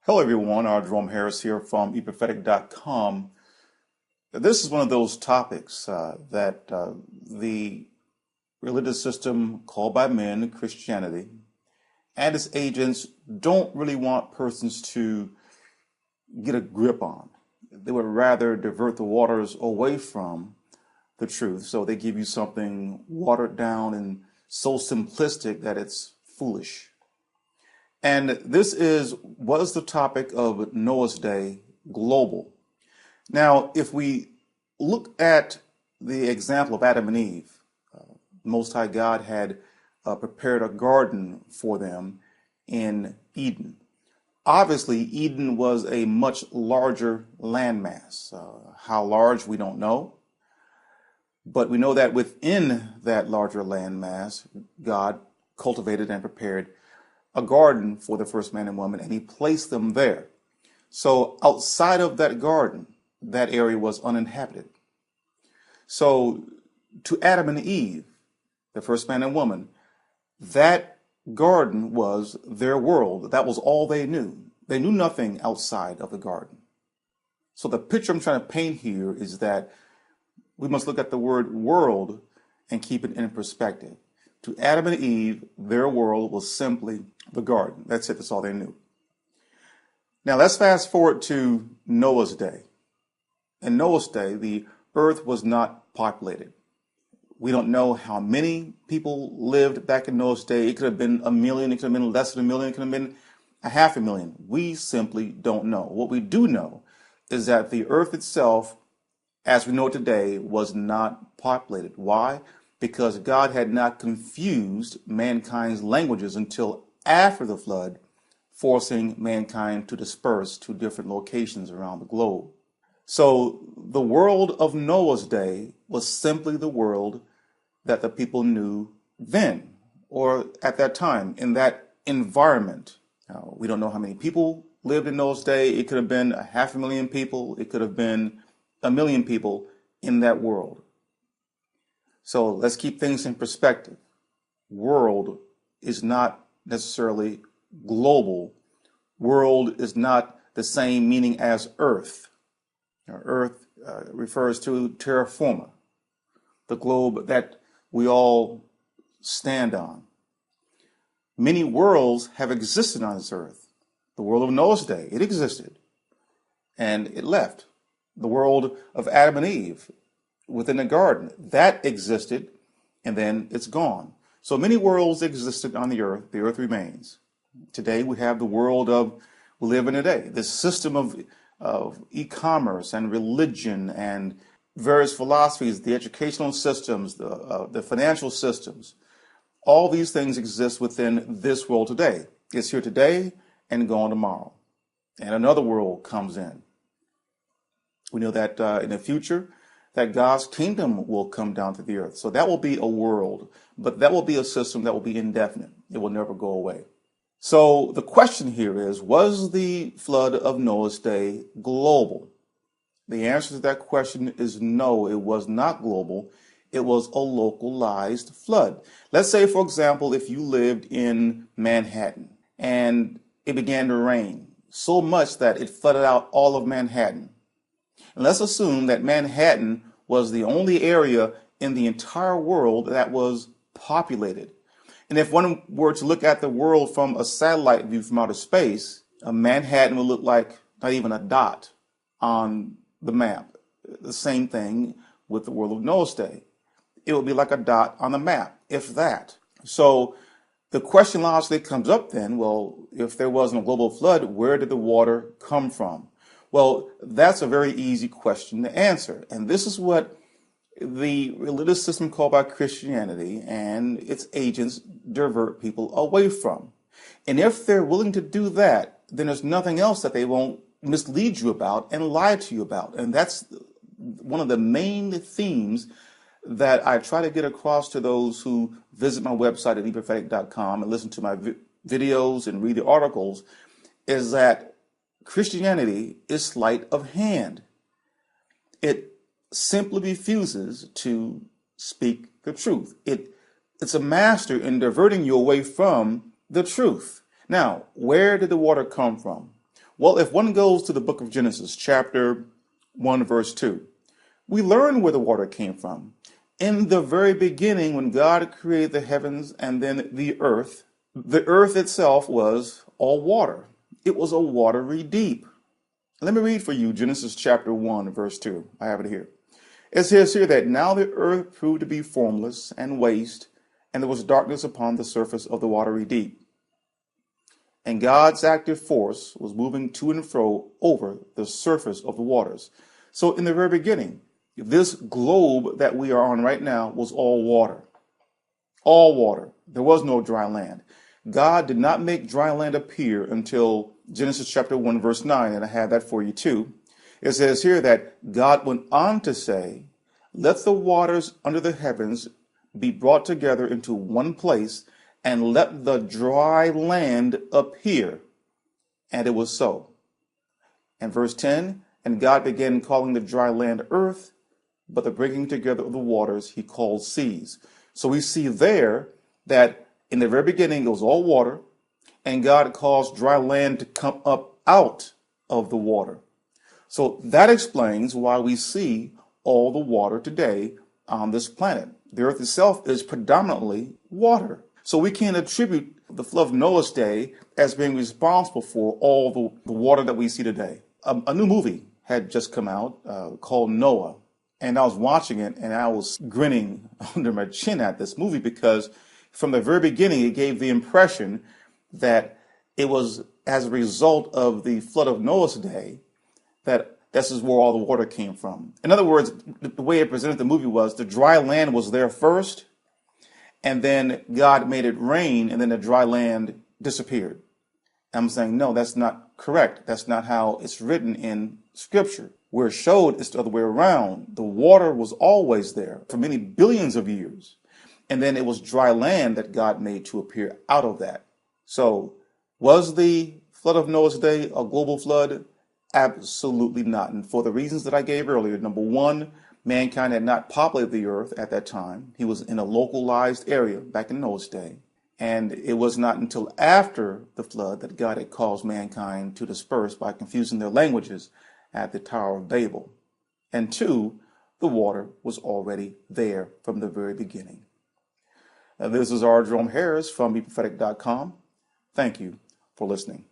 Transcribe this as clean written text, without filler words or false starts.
Hello everyone, Jerome Harris here from eprophetic.com. This is one of those topics that the religious system called by men Christianity and its agents don't really want persons to get a grip on. They would rather divert the waters away from the truth, so they give you something watered down and so simplistic that it's foolish. And this was the topic of Noah's Day global. Now, if we look at the example of Adam and Eve, Most High God had prepared a garden for them in Eden. Obviously, Eden was a much larger landmass. How large, we don't know. But we know that within that larger landmass, God cultivated and prepared a garden for the first man and woman, and he placed them there. So outside of that garden, that area was uninhabited. So to Adam and Eve, the first man and woman, that garden was their world. That was all they knew. They knew nothing outside of the garden. So the picture I'm trying to paint here is that we must look at the word world and keep it in perspective. To Adam and Eve, their world was simply the garden. That's it. That's all they knew. Now let's fast forward to Noah's day. In Noah's day, the earth was not populated. We don't know how many people lived back in Noah's day. It could have been 1 million. It could have been less than 1 million. It could have been 500,000. We simply don't know. What we do know is that the earth itself, as we know it today, was not populated. Why? Because God had not confused mankind's languages until after the flood, forcing mankind to disperse to different locations around the globe. So the world of Noah's day was simply the world that the people knew then, or at that time, in that environment. Now, we don't know how many people lived in Noah's day. It could have been 500,000 people. It could have been 1 million people in that world. So let's keep things in perspective. World is not necessarily global. World is not the same meaning as earth. Earth refers to terra firma, the globe that we all stand on. Many worlds have existed on this earth. The world of Noah's day, it existed, and it left. The world of Adam and Eve within the garden, that existed, and then it's gone. So many worlds existed on the earth remains. Today we have the world we live in today, this system of e-commerce and religion and various philosophies, the educational systems, the financial systems. All these things exist within this world today. It's here today and gone tomorrow. And another world comes in. We know that in the future, that God's kingdom will come down to the earth. So that will be a world, but that will be a system that will be indefinite. It will never go away. So the question here is, was the flood of Noah's day global? The answer to that question is no, it was not global. It was a localized flood. Let's say, for example, if you lived in Manhattan and it began to rain so much that it flooded out all of Manhattan. And let's assume that Manhattan was the only area in the entire world that was populated. And if one were to look at the world from a satellite view from outer space, Manhattan would look like not even a dot on the map. The same thing with the world of Noah's day. It would be like a dot on the map, if that. So the question logically comes up then, well, if there wasn't a global flood, where did the water come from? Well, that's a very easy question to answer. And this is what the religious system called by Christianity and its agents divert people away from. And if they're willing to do that, then there's nothing else that they won't mislead you about and lie to you about. And that's one of the main themes that I try to get across to those who visit my website at eprophetic.com and listen to my videos and read the articles, is that Christianity is sleight of hand. It simply refuses to speak the truth. It's a master in diverting you away from the truth. Now, where did the water come from? Well, if one goes to the book of Genesis, chapter 1, verse 2, we learn where the water came from. In the very beginning, when God created the heavens and then the earth itself was all water. It was a watery deep. Let me read for you Genesis chapter 1, verse 2. I have it here. It says here that now the earth proved to be formless and waste, and there was darkness upon the surface of the watery deep. And God's active force was moving to and fro over the surface of the waters. So in the very beginning, this globe that we are on right now was all water. All water. There was no dry land. God did not make dry land appear until Genesis chapter 1, verse 9, and I have that for you too. It says here that God went on to say, let the waters under the heavens be brought together into one place, and let the dry land appear. And it was so. And verse 10, and God began calling the dry land earth, but the bringing together of the waters he called seas. So we see there that in the very beginning it was all water, and God caused dry land to come up out of the water. So that explains why we see all the water today on this planet. The earth itself is predominantly water. So we can't attribute the flood of Noah's day as being responsible for all the water that we see today. A new movie had just come out called Noah. And I was watching it and I was grinning under my chin at this movie because from the very beginning it gave the impression that it was as a result of the flood of Noah's day that this is where all the water came from. In other words, the way it presented the movie was the dry land was there first, and then God made it rain, and then the dry land disappeared. I'm saying, no, that's not correct. That's not how it's written in Scripture. Where it showed it's the other way around. The water was always there for many billions of years. And then it was dry land that God made to appear out of that. So was the flood of Noah's day a global flood? Absolutely not. And for the reasons that I gave earlier, number one, mankind had not populated the earth at that time. He was in a localized area back in Noah's day. And it was not until after the flood that God had caused mankind to disperse by confusing their languages at the Tower of Babel. And two, the water was already there from the very beginning. This is R. Jerome Harris from BeProphetic.com. Thank you for listening.